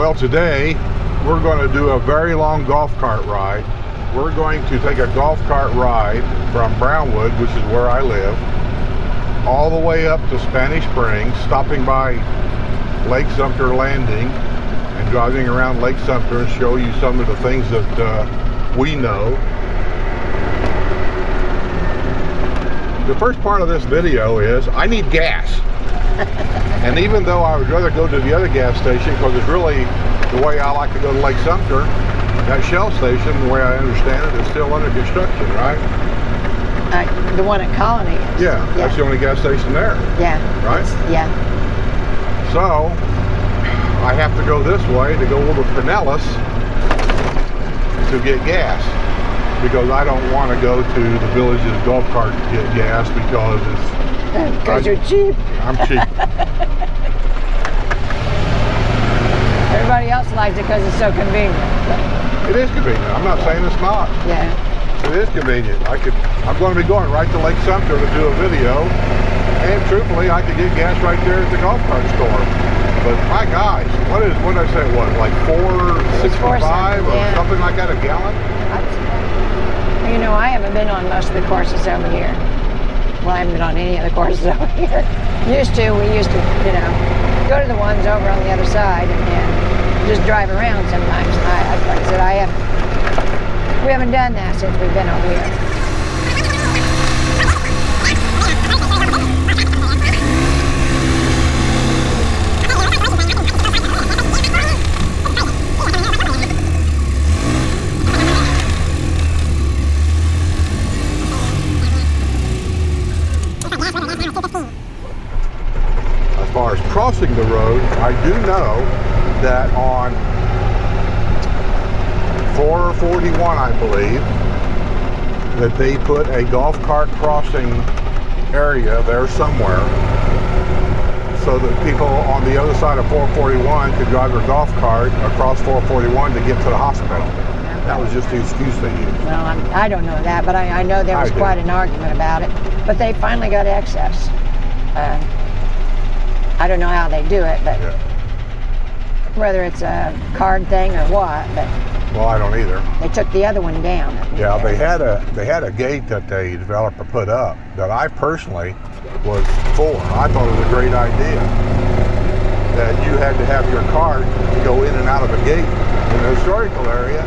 Well, today we're going to do a very long golf cart ride. We're going to take a golf cart ride from Wildwood, which is where I live, all the way up to Spanish Springs, stopping by Lake Sumter Landing and driving around Lake Sumter and show you some of the things that we know. The first part of this video is I need gas. And even though I would rather go to the other gas station, because it's really the way I like to go to Lake Sumter, that Shell station, the way I understand it, is still under construction, right? The one at Colony is. Yeah, that's the only gas station there. Yeah. Right? Yeah. So, I have to go this way to go over Pinellas to get gas. Because I don't want to go to the Village's golf cart to get gas because it's... Because you're cheap. I'm cheap. Everybody else likes it because it's so convenient. It is convenient. I'm not saying it's not. Yeah. It is convenient. I'm going to be going right to Lake Sumter to do a video, and truthfully, I could get gas right there at the golf cart store. But my guys, what did I say? What, like $4.65 or something like that a gallon? You know, I haven't been on most of the courses over here. Well, I haven't been on any of the courses over here. We used to, you know, go to the ones over on the other side and just drive around sometimes. Like I said, we haven't done that since we've been over here. As far as crossing the road, I do know that on 441, I believe, that they put a golf cart crossing area there somewhere so that people on the other side of 441 could drive their golf cart across 441 to get to the hospital. That was just the excuse they used. Well, I don't know that, but I know there was quite an argument about it. But they finally got access. I don't know how they do it, but whether it's a card thing or what, but well, I don't either. They took the other one down. Yeah, they had a gate that the developer put up that I personally was for. I thought it was a great idea that you had to have your cart go in and out of a gate in the historical area.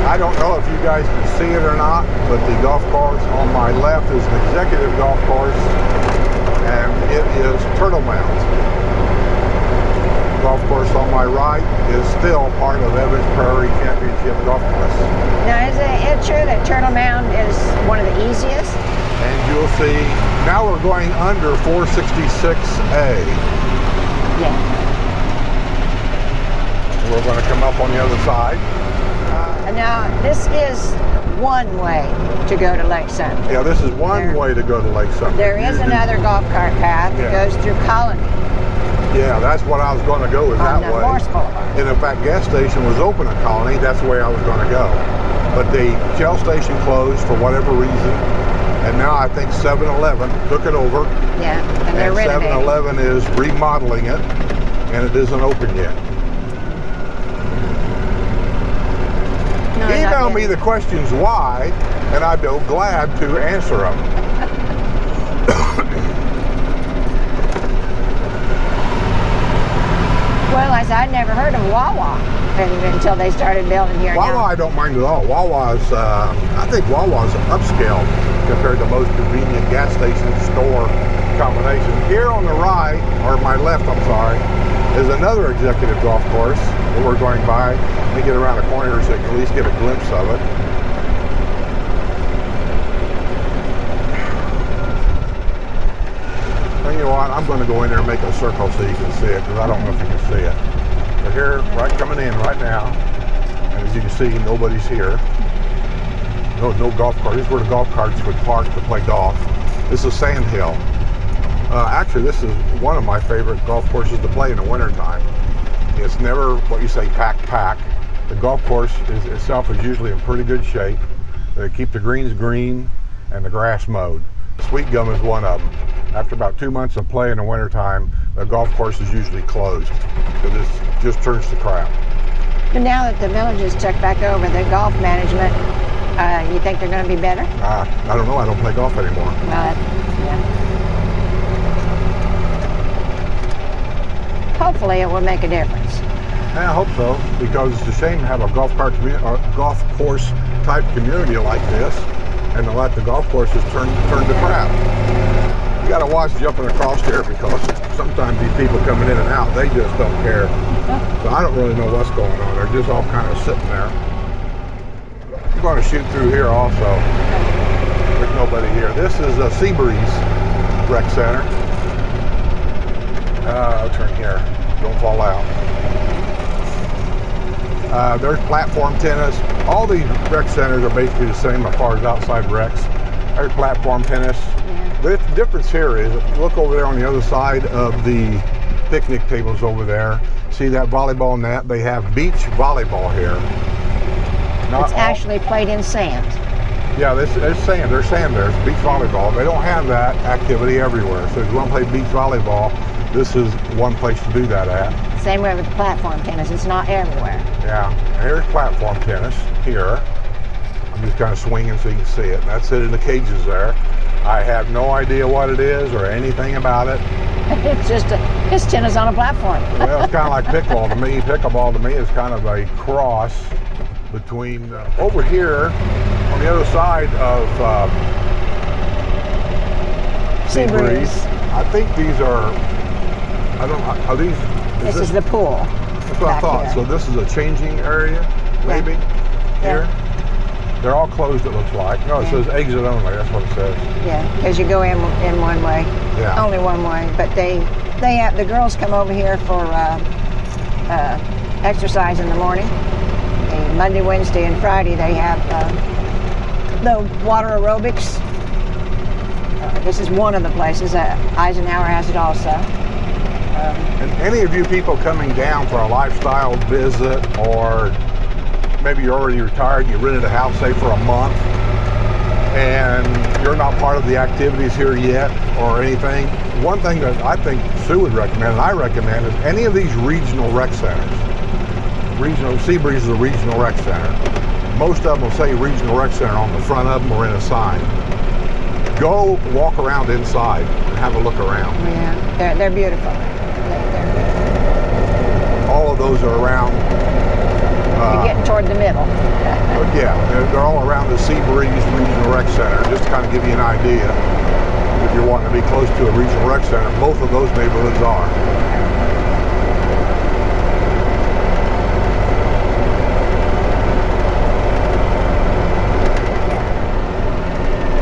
I don't know if you guys can see it or not, but the golf course on my left is an executive golf course, and it is Turtle Mound. The golf course on my right is still part of Evans Prairie Championship Golf Course. Now, is it true that Turtle Mound is one of the easiest? And you'll see, now we're going under 466A. Yeah. We're going to come up on the other side. Now, this is one way to go to Lake Sumter. Yeah, this is one way to go to Lake Sumter. There is another golf cart path that goes through Colony. Yeah, that's what I was going to go, is that way. And in fact, gas station was open at Colony. That's the way I was going to go. But the Shell station closed for whatever reason. And now I think 7-Eleven took it over. Yeah, and they're renovating. 7-Eleven is remodeling it, and it isn't open yet. Email me the questions why, and I'd be glad to answer them. Well, I'd never heard of Wawa until they started building here. Wawa, I don't mind at all. Wawa's, I think Wawa's upscale compared to most convenient gas station store combination. Here on the right, or my left, I'm sorry, is another executive golf course that we're going by. Let me get around the corner so you can at least get a glimpse of it. Well, you know what? I'm going to go in there and make a circle so you can see it, because I don't know if you can see it. But here, right coming in right now, and as you can see, nobody's here. No golf cart. This is where the golf carts would park to play golf. This is Sand Hill. Actually, this is one of my favorite golf courses to play in the wintertime. It's never what you say pack. The golf course itself is usually in pretty good shape. They keep the greens green and the grass mowed. Sweet gum is one of them. After about 2 months of play in the wintertime, the golf course is usually closed because it just turns to crap. But now that the villages took back over the golf management, you think they're going to be better? I don't know. I don't play golf anymore. Well, yeah. Hopefully it will make a difference. I hope so, because it's a shame to have a golf course type community like this and to let the golf courses turn to crap. You got to watch jumping across here, because sometimes these people coming in and out, they just don't care. So I don't really know what's going on. They're just all kind of sitting there. I'm going to shoot through here also. There's nobody here. This is a Seabreeze Rec Center. I'll turn here. Don't fall out. There's platform tennis. All these rec centers are basically the same as far as outside recs. There's platform tennis. Yeah. The difference here is, look over there on the other side of the picnic tables over there. See that volleyball net? They have beach volleyball here. It's actually played in sand. Yeah, there's sand. There's sand there. It's beach volleyball. They don't have that activity everywhere. So if you want to play beach volleyball, this is one place to do that at. Same way with platform tennis. It's not everywhere. Yeah, and here's platform tennis here. I'm just kind of swinging so you can see it. That's it in the cages there. I have no idea what it is or anything about it. It's tennis on a platform. Well, it's kind of like pickleball to me. Pickleball to me is kind of a cross between over here on the other side of Seabreeze. I think these are, I don't know, are these? This is the pool. That's what I thought. Here. So this is a changing area, maybe, here? Yeah. They're all closed, it looks like. No, it says exit only, that's what it says. Yeah, because you go in one way. Yeah. Only one way. But they have, the girls come over here for exercise in the morning. And Monday, Wednesday, and Friday they have the water aerobics. This is one of the places. Eisenhower has it also. And any of you people coming down for a lifestyle visit, or maybe you're already retired and you rented a house, say, for a month, and you're not part of the activities here yet or anything, one thing that I think Sue would recommend, and I recommend, is any of these regional rec centers. Seabreeze is a regional rec center. Most of them will say regional rec center on the front of them or in a sign. Go walk around inside and have a look around. Yeah, they're beautiful. All of those are around. You're getting toward the middle. Yeah, they're all around the Seabreeze Regional Rec Center. Just to kind of give you an idea, if you're wanting to be close to a regional rec center, both of those neighborhoods are.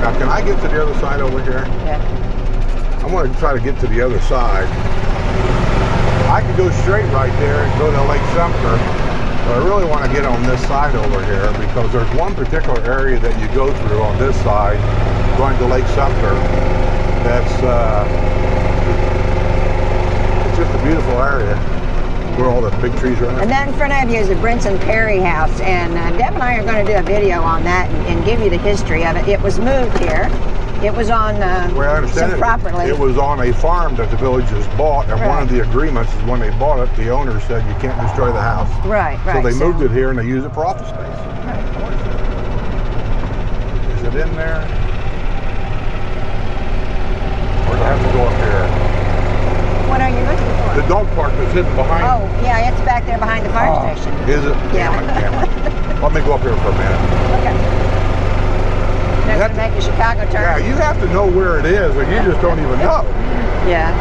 Now, can I get to the other side over here? Yeah. I want to try to get to the other side. I could go straight right there and go to Lake Sumter, but I really want to get on this side over here, because there's one particular area that you go through on this side, going to Lake Sumter, that's it's just a beautiful area where all the big trees are. And that in front of you is the Brinson Perry House, and Deb and I are going to do a video on that and give you the history of it. It was moved here. It was on well, I understand some property. It was on a farm that the villagers bought, and one of the agreements is when they bought it, the owner said you can't destroy the house. Right. So they moved it here and they use it for office space. Right. Is it in there? Or do I have to go up here? What are you looking for? The dog park that's hidden behind. Oh, yeah, it's back there behind the fire station. Is it? Yeah. Damn it. Let me go up here for a minute. Okay. That's going to make a Chicago turn. Yeah, you have to know where it is, or you just don't even know. Yeah.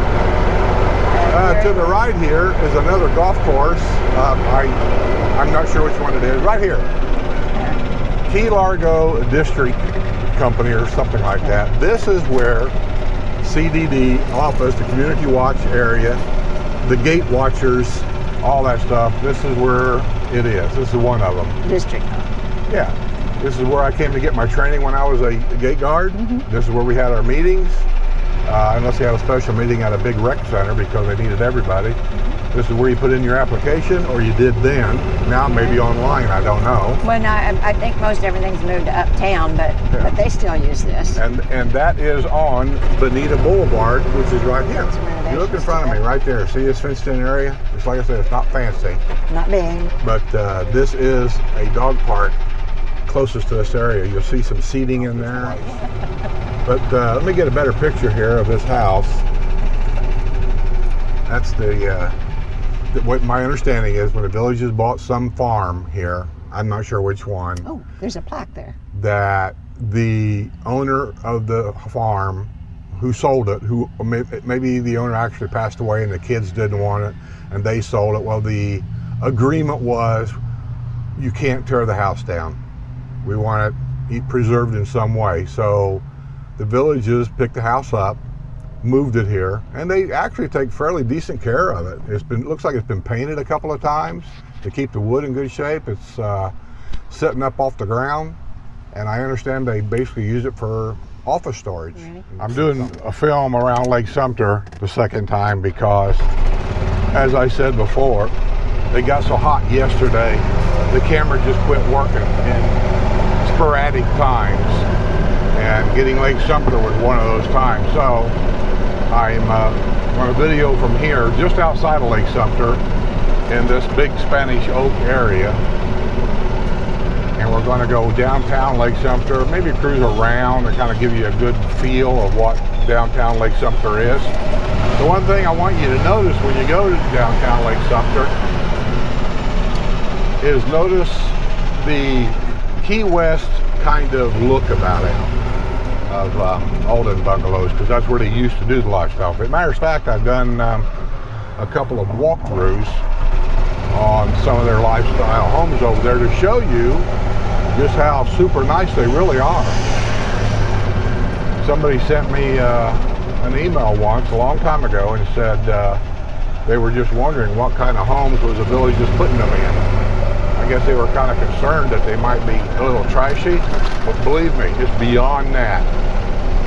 To the right here is another golf course. I'm not sure which one it is. Right here. Key Largo District Company or something like that. This is where CDD office, the community watch area, the gate watchers, all that stuff. This is where it is. This is one of them. District. Yeah. This is where I came to get my training when I was a gate guard. Mm-hmm. This is where we had our meetings, unless they had a special meeting at a big rec center because they needed everybody. This is where you put in your application, or you did then. Now maybe online, I don't know. Well, no, I think most everything's moved to uptown, but they still use this. And that is on Bonita Boulevard, which is right here. You look in front of me, right there. See this fenced-in area? Just like I said, it's not fancy. Not big. But this is a dog park closest to this area. You'll see some seating in there. But let me get a better picture here of this house. That's what my understanding is, when the villages bought some farm here, I'm not sure which one. Oh, there's a plaque there. That the owner of the farm who sold it, who maybe the owner actually passed away and the kids didn't want it and they sold it. Well, the agreement was, you can't tear the house down. We want it preserved in some way. So the villages picked the house up, moved it here, and they actually take fairly decent care of it. Looks like it's been painted a couple of times to keep the wood in good shape. It's sitting up off the ground, and I understand they basically use it for office storage. Really? I'm doing a film around Lake Sumter the second time because, as I said before, they got so hot yesterday, the camera just quit working in sporadic times, and getting Lake Sumter was one of those times. So I'm on a video from here, just outside of Lake Sumter, in this big Spanish Oak area. And we're going to go downtown Lake Sumter, maybe cruise around and kind of give you a good feel of what downtown Lake Sumter is. The one thing I want you to notice when you go to downtown Lake Sumter is notice the Key West kind of look about it. Of Alden bungalows, because that's where they used to do the lifestyle. As a matter of fact, I've done a couple of walkthroughs on some of their lifestyle homes over there to show you just how super nice they really are. Somebody sent me an email once, a long time ago, and said they were just wondering what kind of homes was the village just putting them in. I guess they were kind of concerned that they might be a little trashy, but believe me, it's beyond that.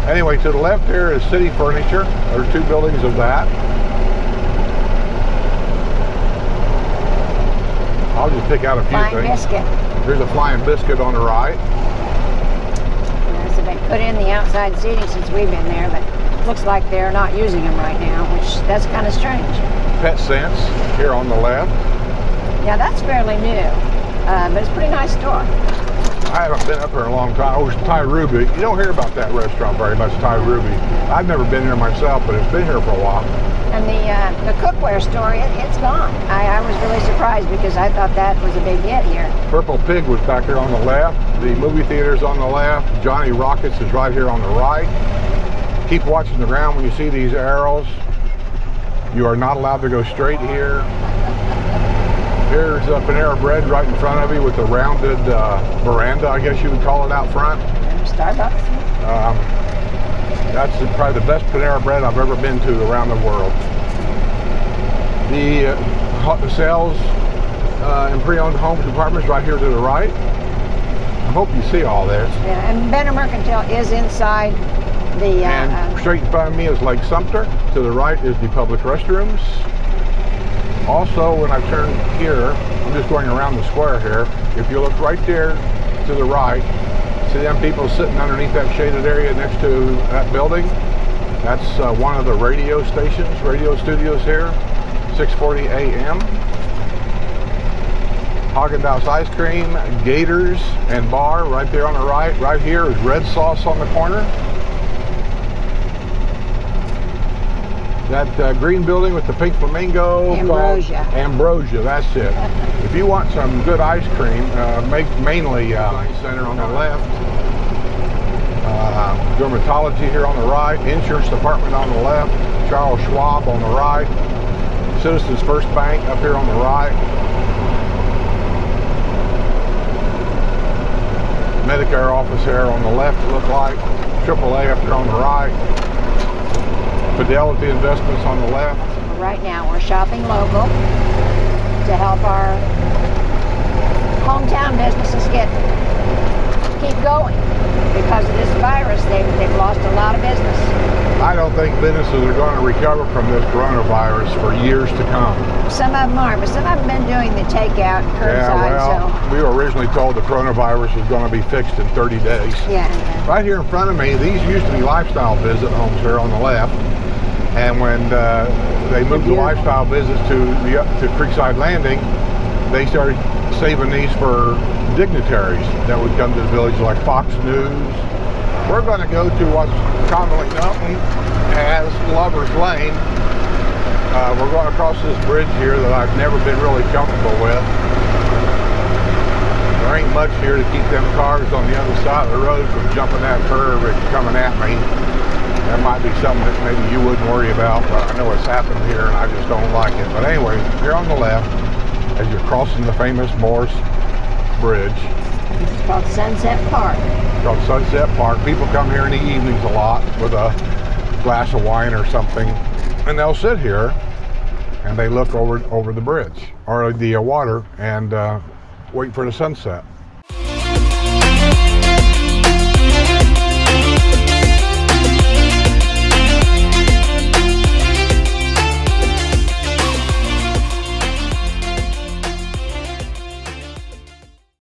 Anyway, to the left here is City Furniture. There's two buildings of that. I'll just pick out a few things. Flying Biscuit. There's a Flying Biscuit on the right. So they put in the outside seating since we've been there, but looks like they're not using them right now, which that's kind of strange. Pet Sense here on the left. Yeah, that's fairly new, but it's a pretty nice store. I haven't been up here in a long time. Oh, it's Thai Ruby. You don't hear about that restaurant very much, Thai Ruby. I've never been here myself, but it's been here for a while. And the cookware store, it's gone. I was really surprised because I thought that was a big hit here. Purple Pig was back here on the left. The movie theater's on the left. Johnny Rockets is right here on the right. Keep watching the ground when you see these arrows. You are not allowed to go straight here. Here's Panera Bread right in front of you with the rounded veranda, I guess you would call it, out front. Starbucks. That's probably the best Panera Bread I've ever been to around the world. The sales and pre-owned homes departments right here to the right. I hope you see all this. Yeah, and Benner Mercantile is inside the... and straight in front of me is Lake Sumter. To the right is the public restrooms. Also, when I turn here, I'm just going around the square here. If you look right there to the right, see them people sitting underneath that shaded area next to that building? That's one of the radio stations, radio studios here, 6:40 a.m. Haagen-Dazs ice cream, Gators and bar right there on the right. Right here is Red Sauce on the corner. That green building with the pink flamingo. Ambrosia. Ambrosia, that's it. If you want some good ice cream, mainly Center on the left. Dermatology here on the right. Insurance department on the left. Charles Schwab on the right. Citizens First Bank up here on the right. Medicare office here on the left, look like. AAA up here on the right. Fidelity Investments on the left. Right now we're shopping local to help our hometown businesses keep going. Because of this virus, they've lost a lot of business. I don't think businesses are going to recover from this coronavirus for years to come. Some of them are, but some of them been doing the takeout curbside. Yeah, well, we were originally told the coronavirus was going to be fixed in 30 days. Yeah. Right here in front of me, these used to be lifestyle visit homes here on the left. And when they moved the lifestyle visits to Creekside Landing, they started saving these for dignitaries that would come to the village, like Fox News. We're going to go to what's commonly known as Lover's Lane. We're going across this bridge here that I've never been really comfortable with. There ain't much here to keep them cars on the other side of the road from jumping that curve and coming at me. That might be something that maybe you wouldn't worry about, but I know it's happened here and I just don't like it. But anyway, here on the left, as you're crossing the famous Morris Bridge. It's called Sunset Park. It's called Sunset Park. People come here in the evenings a lot with a glass of wine or something, and they'll sit here and they look over the bridge or the water and wait for the sunset.